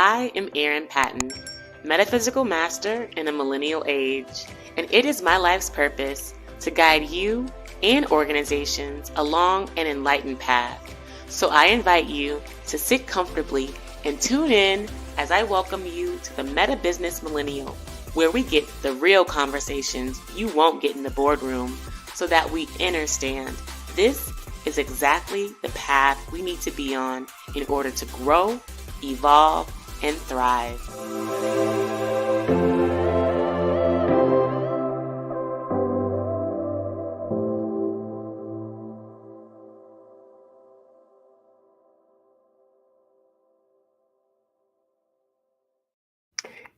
I am Erin Patten, metaphysical master in a millennial age, and it is my life's purpose to guide you and organizations along an enlightened path. So I invite you to sit comfortably and tune in as I welcome you to the Meta Business Millennial, where we get the real conversations you won't get in the boardroom so that we understand this is exactly the path we need to be on in order to grow, evolve, and thrive.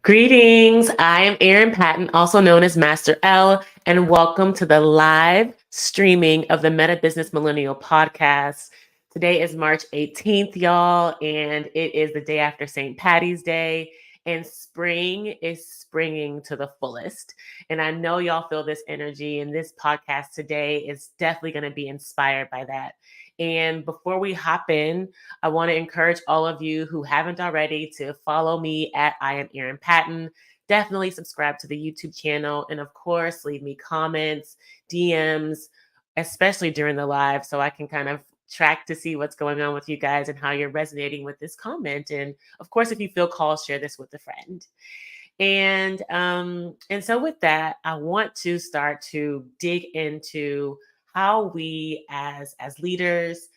Greetings. I am Erin Patten, also known as Master L, and welcome to the live streaming of the Meta Business Millennial podcast. Today is March 18th, y'all, and it is the day after St. Patty's Day, and spring is springing to the fullest. And I know y'all feel this energy, and this podcast today is definitely going to be inspired by that. And before we hop in, I want to encourage all of you who haven't already to follow me at I am Erin Patten. Definitely subscribe to the YouTube channel. And of course, leave me comments, DMs, especially during the live, so I can kind of track to see what's going on with you guys and how you're resonating with this comment. And of course, if you feel called, share this with a friend. And so with that, I want to start to dig into how we as leaders,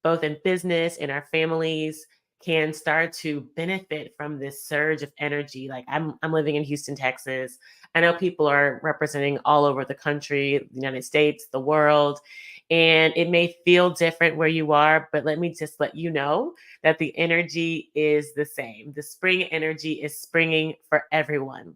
both in business and our families, can start to benefit from this surge of energy. Like I'm living in Houston, Texas. I know people are representing all over the country, the United States, the world, and it may feel different where you are, but let me just let you know that the energy is the same. The spring energy is springing for everyone.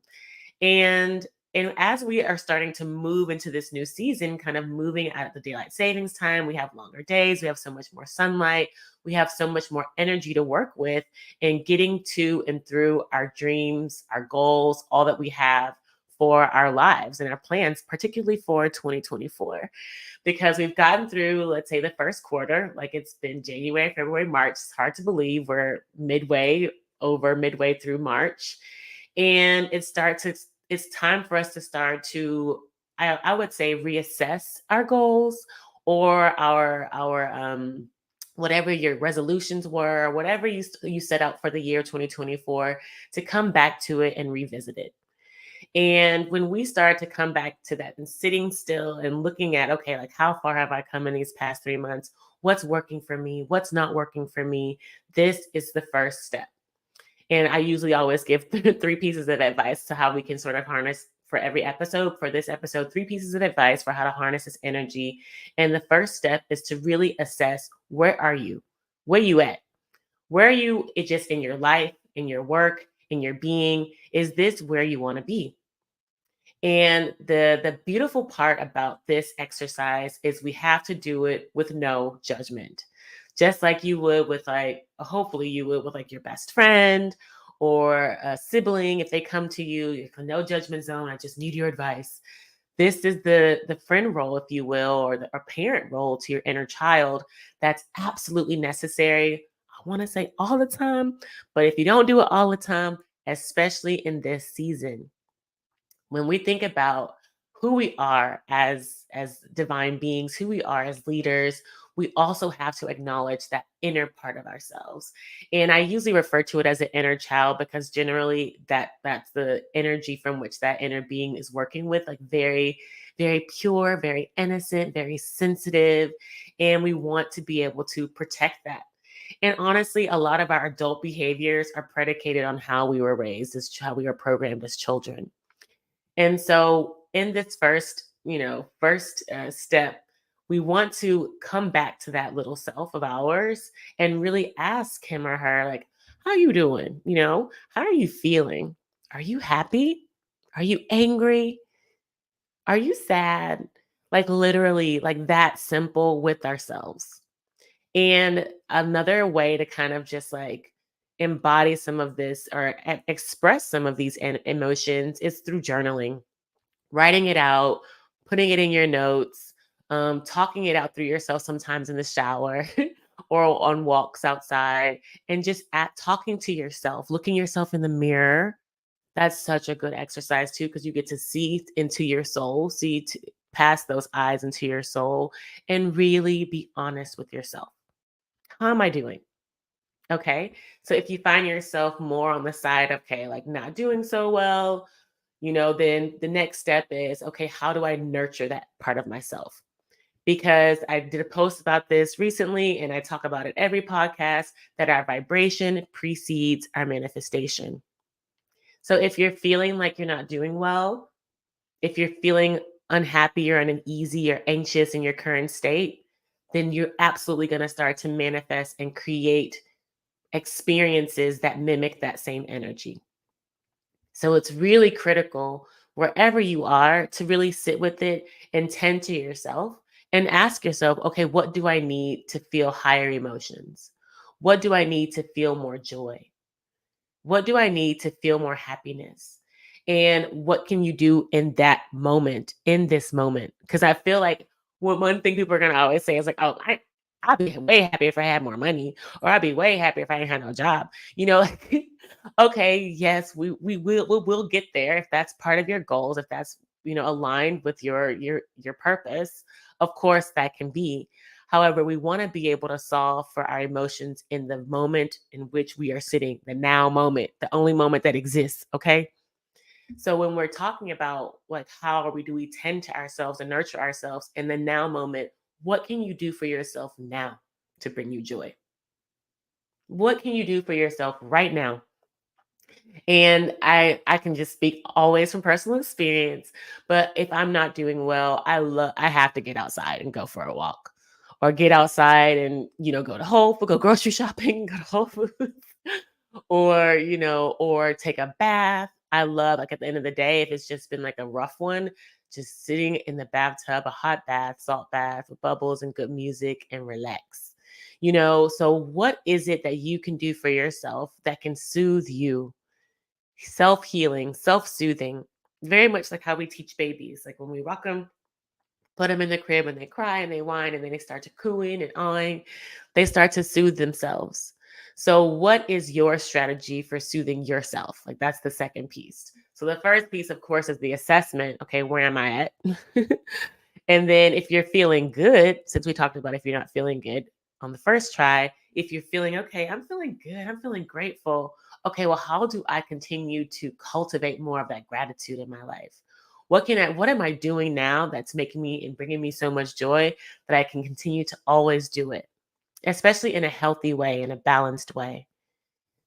And as we are starting to move into this new season, kind of moving out of the daylight savings time, we have longer days, we have so much more sunlight, we have so much more energy to work with in getting to and through our dreams, our goals, all that we have for our lives and our plans, particularly for 2024. Because we've gotten through, let's say, the first quarter, like it's been January, February, March. It's hard to believe we're midway through March. And it's time for us to start to, I would say, reassess our goals or our whatever your resolutions were, whatever you set out for the year 2024, to come back to it and revisit it. And when we start to come back to that and sitting still and looking at, okay, like how far have I come in these past 3 months? What's working for me? What's not working for me? This is the first step. And I usually always give 3 pieces of advice to how we can sort of harness for every episode. For this episode, 3 pieces of advice for how to harness this energy. And the first step is to really assess, where are you? Where you at? Where are you just in your life, in your work, in your being? Is this where you want to be? And the beautiful part about this exercise is we have to do it with no judgment. Just like you would with hopefully you would with like your best friend or a sibling. If they come to you, you're no judgment zone, I just need your advice. This is the friend role, if you will, or the parent role to your inner child. That's absolutely necessary. I want to say all the time, but if you don't do it all the time, especially in this season, when we think about who we are as divine beings, who we are as leaders, we also have to acknowledge that inner part of ourselves. And I usually refer to it as an inner child because generally that's the energy from which that inner being is working with, like very, very pure, very innocent, very sensitive. And we want to be able to protect that. And honestly, a lot of our adult behaviors are predicated on how we were raised, as how we were programmed as children. And so in this first step, we want to come back to that little self of ours and really ask him or her, like, how you doing? How are you feeling? Are you happy? Are you angry? Are you sad? Like literally like that simple with ourselves. And another way to kind of just like embody some of this or express some of these emotions is through journaling, writing it out, putting it in your notes, talking it out through yourself sometimes in the shower, or on walks outside, and just at talking to yourself, looking yourself in the mirror. That's such a good exercise too, because you get to see into your soul, past those eyes into your soul, and really be honest with yourself. How am I doing? Okay. So if you find yourself more on the side of, okay, like not doing so well, then the next step is, okay, how do I nurture that part of myself? Because I did a post about this recently and I talk about it every podcast, that our vibration precedes our manifestation. So if you're feeling like you're not doing well, if you're feeling unhappy or uneasy or anxious in your current state, then you're absolutely going to start to manifest and create experiences that mimic that same energy. So it's really critical, wherever you are, to really sit with it and tend to yourself and ask yourself, okay, what do I need to feel higher emotions? What do I need to feel more joy? What do I need to feel more happiness? And what can you do in that moment, in this moment? Because I feel like one thing people are going to always say is like, oh, I'd be way happier if I had more money, or I'd be way happier if I ain't had no job. Like, okay, yes, we will get there if that's part of your goals, if that's aligned with your purpose. Of course, that can be. However, we want to be able to solve for our emotions in the moment in which we are sitting, the now moment, the only moment that exists. Okay. So when we're talking about like do we tend to ourselves and nurture ourselves in the now moment, what can you do for yourself now to bring you joy? What can you do for yourself right now? And I can just speak always from personal experience, but if I'm not doing well, I have to get outside and go for a walk, or get outside and go to Whole Foods, go grocery shopping, go to Whole Foods, or take a bath. I love, like, at the end of the day, if it's just been like a rough one, just sitting in the bathtub, a hot bath, salt bath with bubbles and good music, and relax. So what is it that you can do for yourself that can soothe you? Self-healing, self-soothing, very much like how we teach babies. Like when we rock them, put them in the crib and they cry and they whine and then they start to cooing and awing, they start to soothe themselves. So what is your strategy for soothing yourself? Like that's the second piece. So the first piece, of course, is the assessment. Okay, where am I at? And then if you're feeling good, since we talked about if you're not feeling good on the first try, if you're feeling okay, I'm feeling good, I'm feeling grateful. Okay, well, how do I continue to cultivate more of that gratitude in my life? What am I doing now that's making me and bringing me so much joy that I can continue to always do it, especially in a healthy way, in a balanced way?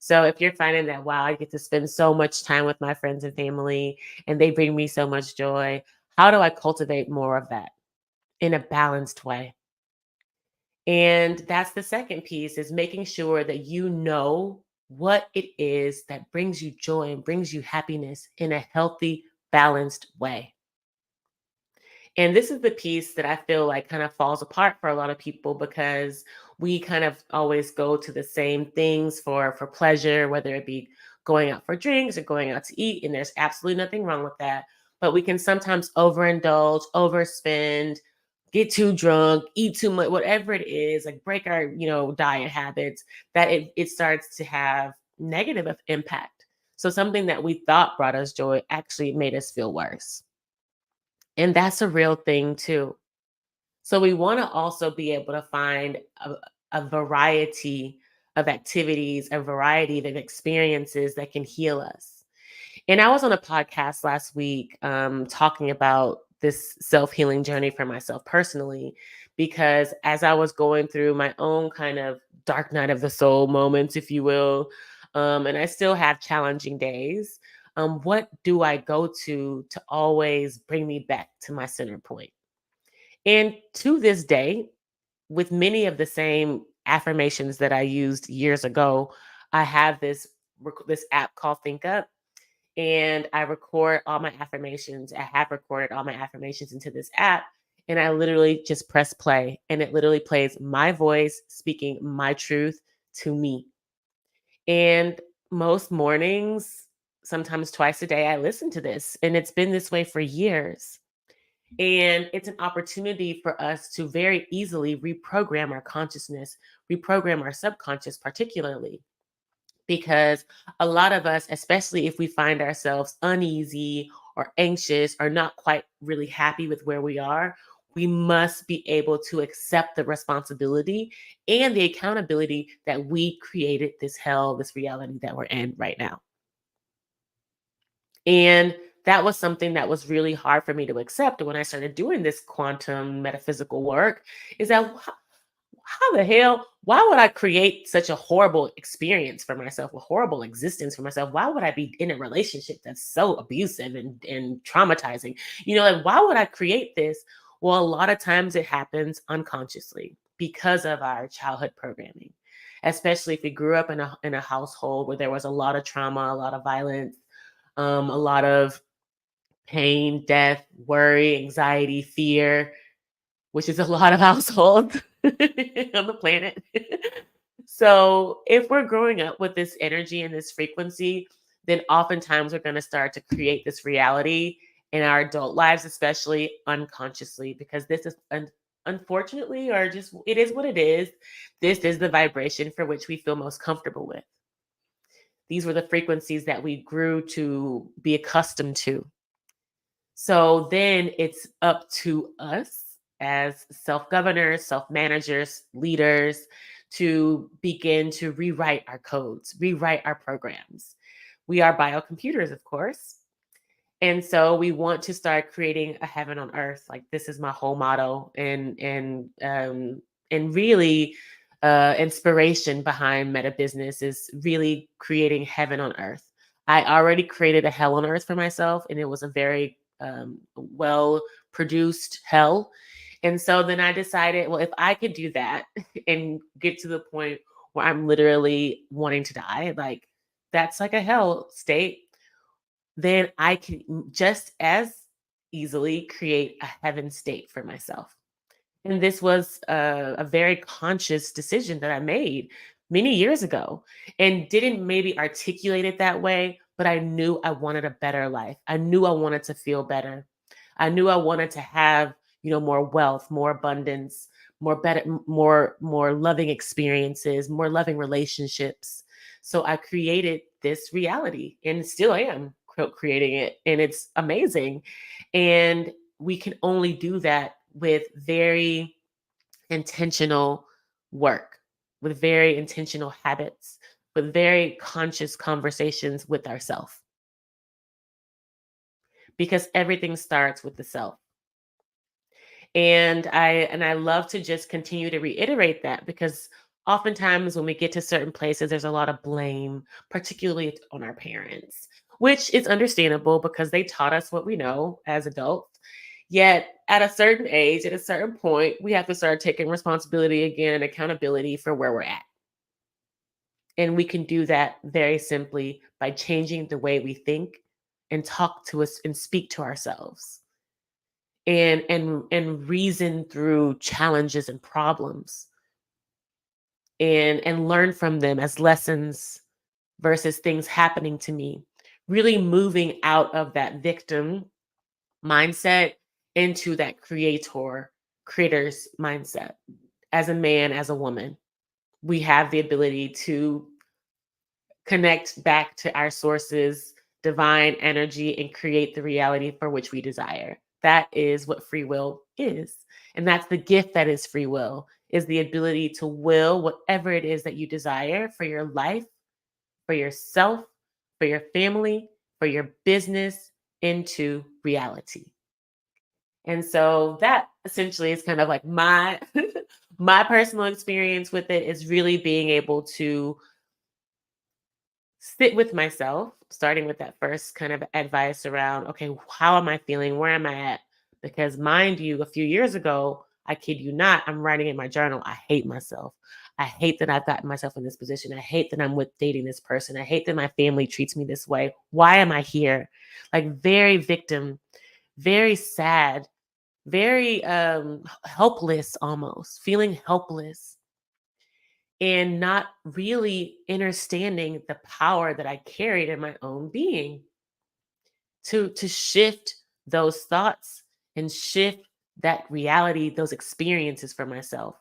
So if you're finding that, wow, I get to spend so much time with my friends and family and they bring me so much joy, how do I cultivate more of that in a balanced way? And that's the second piece, is making sure that you know what it is that brings you joy and brings you happiness in a healthy, balanced way. And this is the piece that I feel like kind of falls apart for a lot of people, because we kind of always go to the same things for pleasure, whether it be going out for drinks or going out to eat, and there's absolutely nothing wrong with that. But we can sometimes overindulge, overspend, get too drunk, eat too much, whatever it is, like break our, diet habits, that it starts to have negative impact. So something that we thought brought us joy actually made us feel worse. And that's a real thing too. So we want to also be able to find a variety of activities, a variety of experiences that can heal us. And I was on a podcast last week talking about this self healing journey for myself personally, because as I was going through my own kind of dark night of the soul moments, if you will, and I still have challenging days, what do I go to always bring me back to my center point? And to this day, with many of the same affirmations that I used years ago, I have this app called Think Up, and I record all my affirmations. I have recorded all my affirmations into this app, and I literally just press play, and it literally plays my voice speaking my truth to me. And most mornings, sometimes twice a day, I listen to this, and it's been this way for years. And it's an opportunity for us to very easily reprogram our consciousness, reprogram our subconscious, particularly because a lot of us, especially if we find ourselves uneasy or anxious or not quite really happy with where we are, we must be able to accept the responsibility and the accountability that we created this hell, this reality that we're in right now. And that was something that was really hard for me to accept when I started doing this quantum metaphysical work is that how the hell, why would I create such a horrible experience for myself, a horrible existence for myself? Why would I be in a relationship that's so abusive and traumatizing? Like, why would I create this? Well, a lot of times it happens unconsciously because of our childhood programming, especially if we grew up in a household where there was a lot of trauma, a lot of violence, a lot of pain, death, worry, anxiety, fear, which is a lot of households on the planet. So, if we're growing up with this energy and this frequency, then oftentimes we're going to start to create this reality in our adult lives, especially unconsciously, because this is unfortunately, or just it is what it is. This is the vibration for which we feel most comfortable with. These were the frequencies that we grew to be accustomed to. So then it's up to us as self governors, self managers, leaders to begin to rewrite our codes, rewrite our programs. We are biocomputers, of course. And so we want to start creating a heaven on earth. Like this is my whole motto and really inspiration behind Meta Business is really creating heaven on earth. I already created a hell on earth for myself, and it was a very well produced hell. And so then I decided, well, if I could do that and get to the point where I'm literally wanting to die, like that's like a hell state, then I can just as easily create a heaven state for myself. And this was a very conscious decision that I made many years ago and didn't maybe articulate it that way, but I knew I wanted a better life. I knew I wanted to feel better. I knew I wanted to have, more wealth, more abundance, more better, more loving experiences, more loving relationships. So I created this reality and still am creating it. And it's amazing. And we can only do that with very intentional work, with very intentional habits, with very conscious conversations with ourselves, because everything starts with the self. And I love to just continue to reiterate that because oftentimes when we get to certain places, there's a lot of blame, particularly on our parents, which is understandable because they taught us what we know as adults. Yet at a certain age, at a certain point, we have to start taking responsibility again and accountability for where we're at. And we can do that very simply by changing the way we think and talk to us and speak to ourselves and reason through challenges and problems and learn from them as lessons versus things happening to me, really moving out of that victim mindset into that creator's mindset. As a man, as a woman, we have the ability to connect back to our sources, divine energy, and create the reality for which we desire. That is what free will is. And that's the gift that is free will, is the ability to will whatever it is that you desire for your life, for yourself, for your family, for your business into reality. And so that essentially is kind of like my my personal experience with it is really being able to sit with myself, starting with that first kind of advice around, okay, how am I feeling? Where am I at? Because mind you, a few years ago, I kid you not, I'm writing in my journal, I hate myself. I hate that I've gotten myself in this position. I hate that I'm with dating this person. I hate that my family treats me this way. Why am I here? Like very victim, very sad, very helpless almost, feeling helpless and not really understanding the power that I carried in my own being to shift those thoughts and shift that reality, those experiences for myself.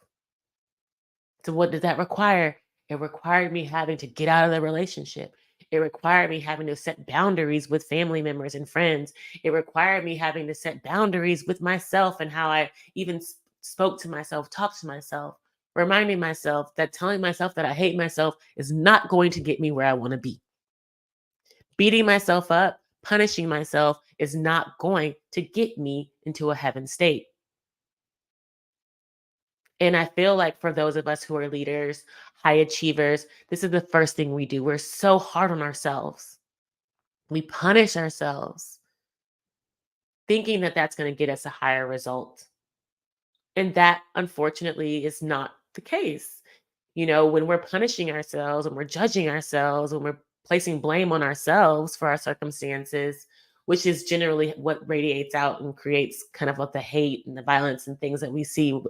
So what did that require? It required me having to get out of the relationship. It required me having to set boundaries with family members and friends. It required me having to set boundaries with myself and how I even spoke to myself, talked to myself, reminding myself that telling myself that I hate myself is not going to get me where I want to be. Beating myself up, punishing myself is not going to get me into a heaven state. And I feel like for those of us who are leaders, high achievers, this is the first thing we do. We're so hard on ourselves. We punish ourselves, thinking that that's going to get us a higher result. And that, unfortunately, is not the case. When we're punishing ourselves and we're judging ourselves, when we're placing blame on ourselves for our circumstances, which is generally what radiates out and creates kind of like the hate and the violence and things that we see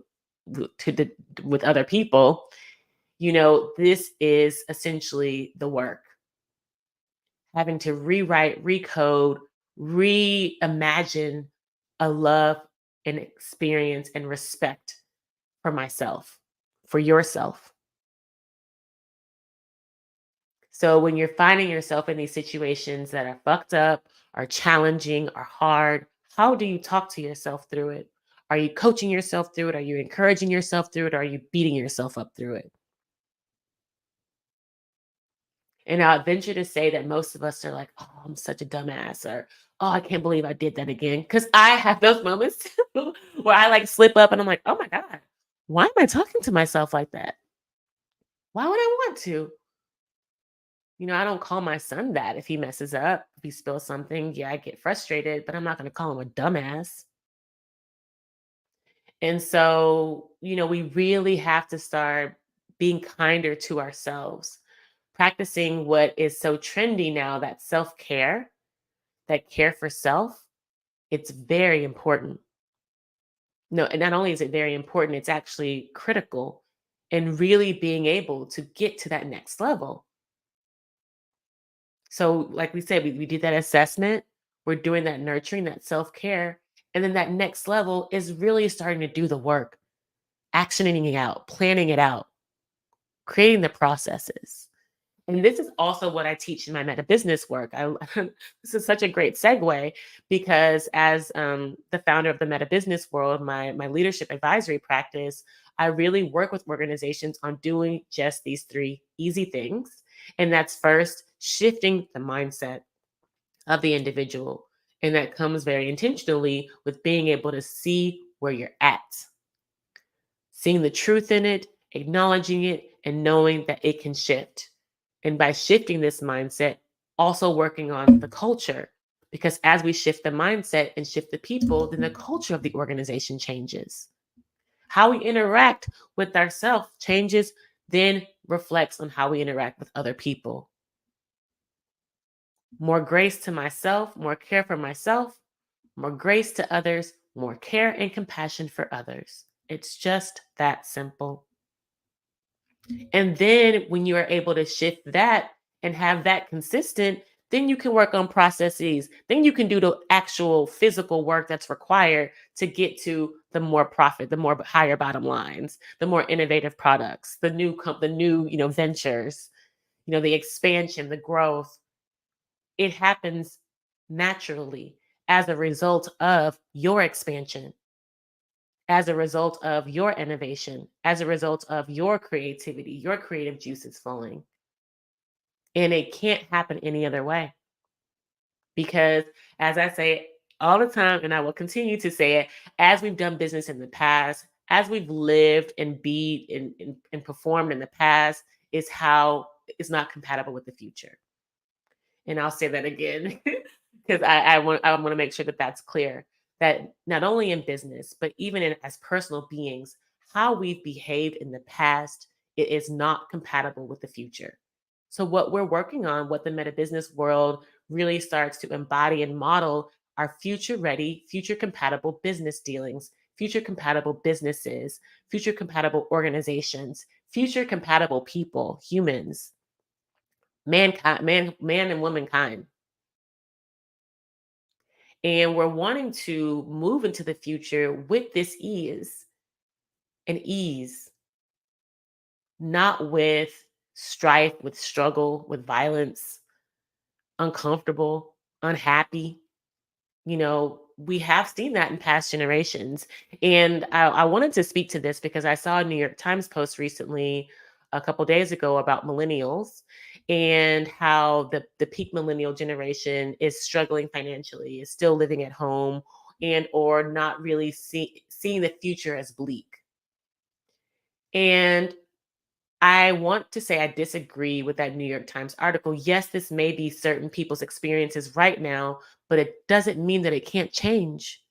with other people. This is essentially the work, having to rewrite, recode, reimagine a love and experience and respect for myself, for yourself. So when you're finding yourself in these situations that are fucked up, are challenging, are hard, how do you talk to yourself through it? Are you coaching yourself through it? Are you encouraging yourself through it? Or are you beating yourself up through it? And I'll venture to say that most of us are like, oh, I'm such a dumbass, or oh, I can't believe I did that again. Cause I have those moments where I like slip up and I'm like, oh my God, why am I talking to myself like that? Why would I want to? I don't call my son that if he messes up, if he spills something. Yeah, I get frustrated, but I'm not going to call him a dumbass. And so, we really have to start being kinder to ourselves, practicing what is so trendy now, that self care, that care for self. It's very important. No, and not only is it very important, it's actually critical in really being able to get to that next level. So, like we said, we did that assessment, we're doing that nurturing, that self care. And then that next level is really starting to do the work, actioning it out, planning it out, creating the processes. And this is also what I teach in my meta business work. This is such a great segue because as the founder of the meta business world, my leadership advisory practice, I really work with organizations on doing just these three easy things. And that's first, shifting the mindset of the individual. And that comes very intentionally with being able to see where you're at, seeing the truth in it, acknowledging it, and knowing that it can shift. And by shifting this mindset, also working on the culture. Because as we shift the mindset and shift the people, then the culture of the organization changes. How we interact with ourselves changes, then reflects on how we interact with other people. More grace to myself, more care for myself, more grace to others, more care and compassion for others. It's just that simple. And then when you are able to shift that and have that consistent, then you can work on processes. Then you can do the actual physical work that's required to get to the more profit, the more higher bottom lines, the more innovative products, the new, ventures, the expansion, the growth. It happens naturally as a result of your expansion, as a result of your innovation, as a result of your creativity, your creative juices flowing. And it can't happen any other way because, as I say all the time, and I will continue to say it, as we've done business in the past, as we've lived and be and performed in the past, is how is not compatible with the future. And I'll say that again because I want to make sure that that's clear, that not only in business but even as personal beings, how we've behaved in the past, it is not compatible with the future. So what we're working on, what the meta business world really starts to embody and model, are future ready, future compatible business dealings, future compatible businesses, future compatible organizations, future compatible people, humans, mankind, man and womankind. And we're wanting to move into the future with this ease, not with strife, with struggle, with violence, uncomfortable, unhappy. We have seen that in past generations. And I wanted to speak to this because I saw a New York Times post recently, a couple days ago, about millennials and how the peak millennial generation is struggling financially, is still living at home and or not really seeing the future as bleak. And I want to say I disagree with that New York Times article. Yes, this may be certain people's experiences right now, but it doesn't mean that it can't change.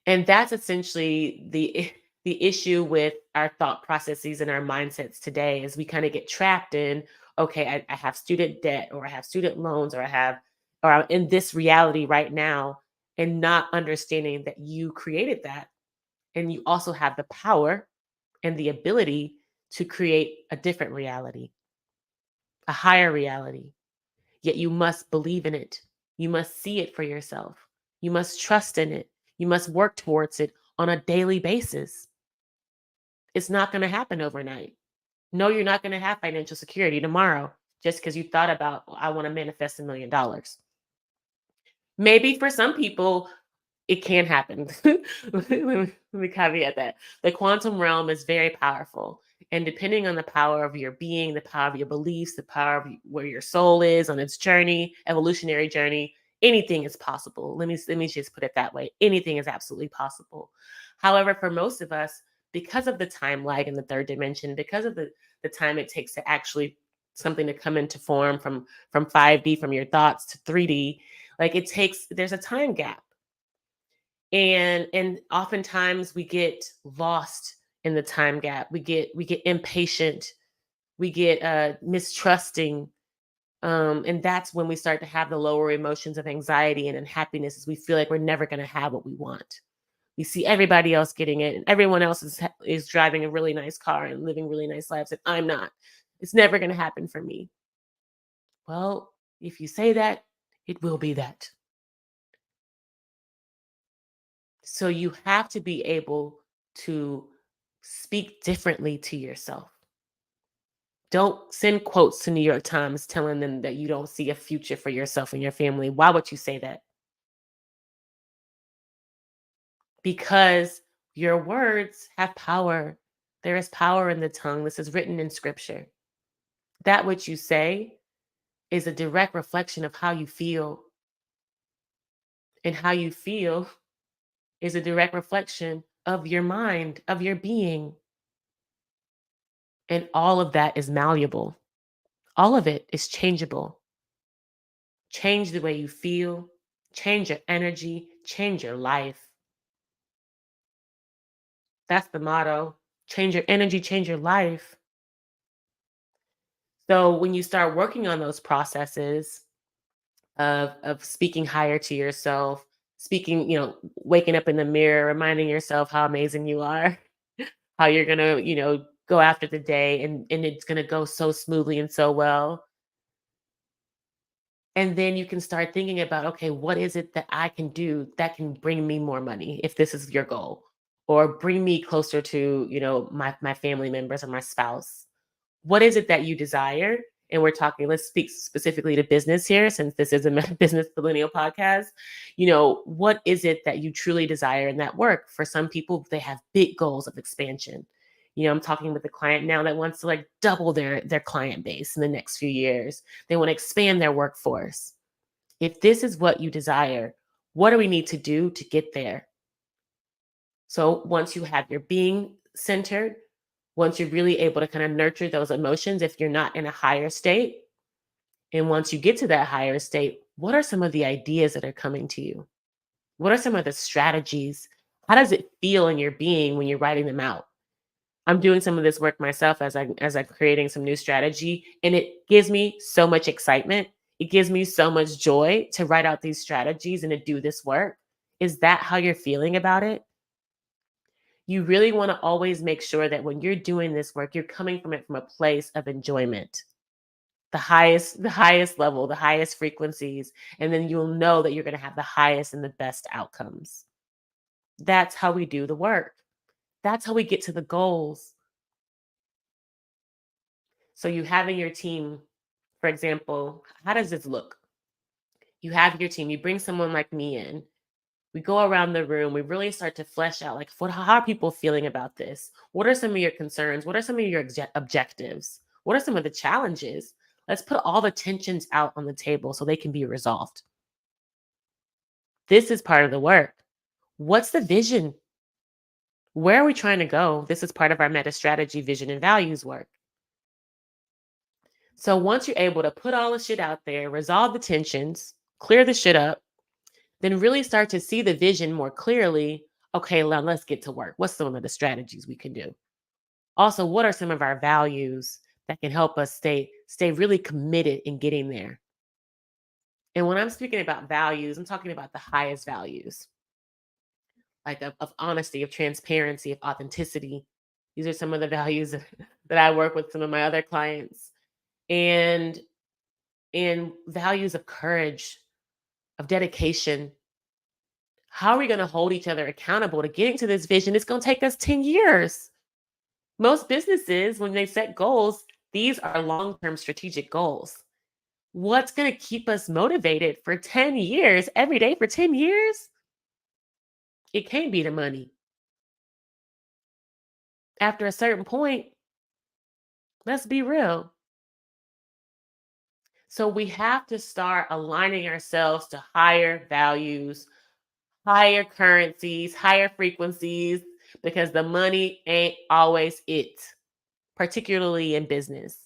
And that's essentially the issue with our thought processes and our mindsets today is we kind of get trapped in, okay, I have student debt or I have student loans or I'm in this reality right now, and not understanding that you created that and you also have the power and the ability to create a different reality, a higher reality. Yet you must believe in it. You must see it for yourself. You must trust in it. You must work towards it on a daily basis. It's not going to happen overnight. No, you're not going to have financial security tomorrow just because you thought about, "Well, I want to manifest $1 million." Maybe for some people, it can happen. Let me caveat that. The quantum realm is very powerful. And depending on the power of your being, the power of your beliefs, the power of where your soul is on its journey, evolutionary journey, anything is possible. Let me just put it that way. Anything is absolutely possible. However, for most of us, because of the time lag in the third dimension, because of the time it takes to actually something to come into form from 5D, from your thoughts to 3D, like there's a time gap, and oftentimes we get lost in the time gap. We get impatient, we get mistrusting, and that's when we start to have the lower emotions of anxiety and unhappiness, as we feel like we're never going to have what we want. We see everybody else getting it and everyone else is driving a really nice car and living really nice lives, and I'm not. It's never going to happen for me. Well, if you say that, it will be that. So you have to be able to speak differently to yourself. Don't send quotes to New York Times telling them that you don't see a future for yourself and your family. Why would you say that? Because your words have power. There is power in the tongue. This is written in scripture. That which you say is a direct reflection of how you feel. And how you feel is a direct reflection of your mind, of your being. And all of that is malleable. All of it is changeable. Change the way you feel, change your energy, change your life. That's the motto. Change your energy, change your life. So when you start working on those processes of speaking higher to yourself, speaking, waking up in the mirror, reminding yourself how amazing you are, how you're gonna, go after the day and it's gonna go so smoothly and so well. And then you can start thinking about, okay, what is it that I can do that can bring me more money if this is your goal? Or bring me closer to, my family members or my spouse. What is it that you desire? And we're talking, let's speak specifically to business here, since this is a business millennial podcast. What is it that you truly desire in that work? For some people, they have big goals of expansion. I'm talking with a client now that wants to like double their client base in the next few years. They want to expand their workforce. If this is what you desire, what do we need to do to get there? So once you have your being centered, once you're really able to kind of nurture those emotions, if you're not in a higher state, and once you get to that higher state, what are some of the ideas that are coming to you? What are some of the strategies? How does it feel in your being when you're writing them out? I'm doing some of this work myself as I'm creating some new strategy, and it gives me so much excitement. It gives me so much joy to write out these strategies and to do this work. Is that how you're feeling about it? You really want to always make sure that when you're doing this work, you're coming from it from a place of enjoyment. the highest level, the highest frequencies, and then you'll know that you're going to have the highest and the best outcomes. That's how we do the work. That's how we get to the goals. So you having your team, for example, how does this look? You have your team, you bring someone like me in. We go around the room, we really start to flesh out like how are people feeling about this? What are some of your concerns? What are some of your objectives? What are some of the challenges? Let's put all the tensions out on the table so they can be resolved. This is part of the work. What's the vision? Where are we trying to go? This is part of our meta strategy, vision, and values work. So once you're able to put all the shit out there, resolve the tensions, clear the shit up, then really start to see the vision more clearly. Okay, now let's get to work. What's some of the strategies we can do? Also, what are some of our values that can help us stay really committed in getting there? And when I'm speaking about values, I'm talking about the highest values, like of honesty, of transparency, of authenticity. These are some of the values that I work with some of my other clients. And values of courage, of dedication. How are we going to hold each other accountable to getting to this vision? It's going to take us 10 years. Most businesses, when they set goals, these are long-term strategic goals. What's going to keep us motivated for 10 years, every day for 10 years? It can't be the money. After a certain point, let's be real. So we have to start aligning ourselves to higher values, higher currencies, higher frequencies, because the money ain't always it, particularly in business.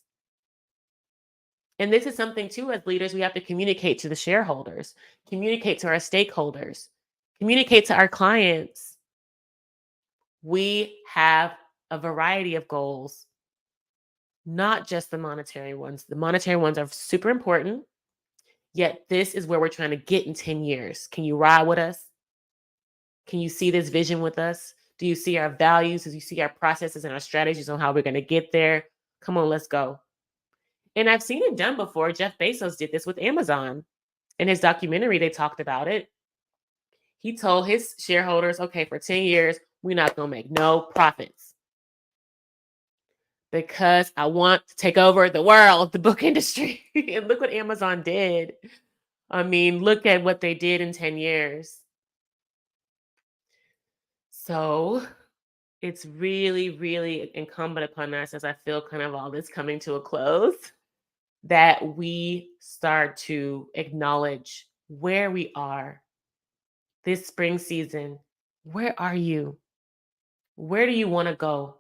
And this is something too, as leaders, we have to communicate to the shareholders, communicate to our stakeholders, communicate to our clients. We have a variety of goals, not just the monetary ones. The monetary ones are super important, yet this is where we're trying to get in 10 years. Can you ride with us? Can you see this vision with us? Do you see our values? Do you see our processes and our strategies on how we're going to get there? Come on, let's go. And I've seen it done before. Jeff Bezos did this with Amazon. In his documentary, they talked about it. He told his shareholders, okay, for 10 years, we're not going to make no profits because I want to take over the world, the book industry. And look what Amazon did. I mean, look at what they did in 10 years. So it's really, really incumbent upon us, as I feel kind of all this coming to a close, that we start to acknowledge where we are this spring season. Where are you? Where do you want to go?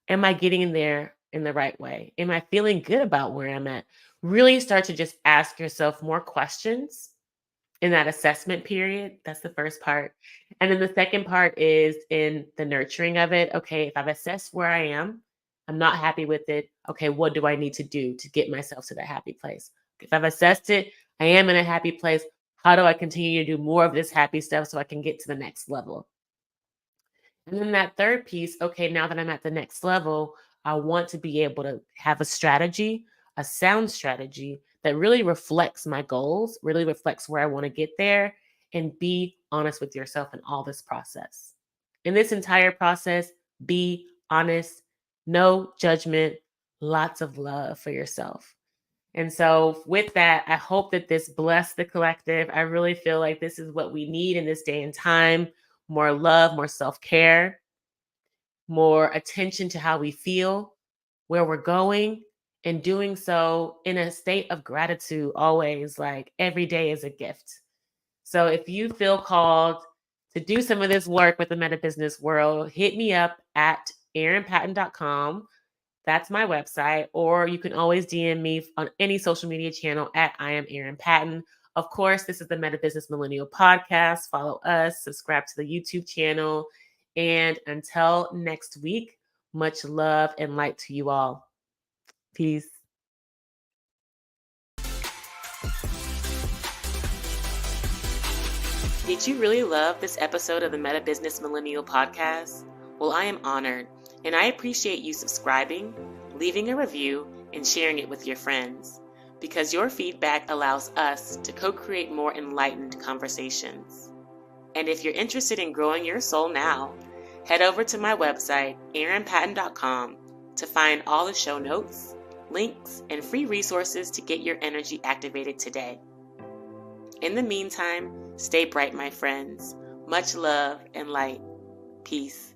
Am I getting there in the right way? Am I feeling good about where I'm at? Really start to just ask yourself more questions in that assessment period. That's the first part. And then the second part is in the nurturing of it. Okay, if I've assessed where I am, I'm not happy with it. Okay, what do I need to do to get myself to that happy place? If I've assessed it, I am in a happy place. How do I continue to do more of this happy stuff so I can get to the next level? And then that third piece, okay, now that I'm at the next level, I want to be able to have a strategy, a sound strategy that really reflects my goals, really reflects where I want to get there, and be honest with yourself in all this process. In this entire process, be honest, no judgment, lots of love for yourself. And so, with that, I hope that this blessed the collective. I really feel like this is what we need in this day and time: more love, more self care, more attention to how we feel, where we're going, and doing so in a state of gratitude always. Like every day is a gift. So, if you feel called to do some of this work with the meta business world, hit me up at erinpatten.com. That's my website. Or you can always DM me on any social media channel at I am Erin Patten. Of course, this is the Meta Business Millennial Podcast. Follow us, subscribe to the YouTube channel. And until next week, much love and light to you all. Peace. Did you really love this episode of the Meta Business Millennial Podcast? Well, I am honored, and I appreciate you subscribing, leaving a review, and sharing it with your friends. because your feedback allows us to co-create more enlightened conversations. And if you're interested in growing your soul now, head over to my website, erinpatten.com, to find all the show notes, links, and free resources to get your energy activated today. In the meantime, stay bright, my friends. Much love and light. Peace.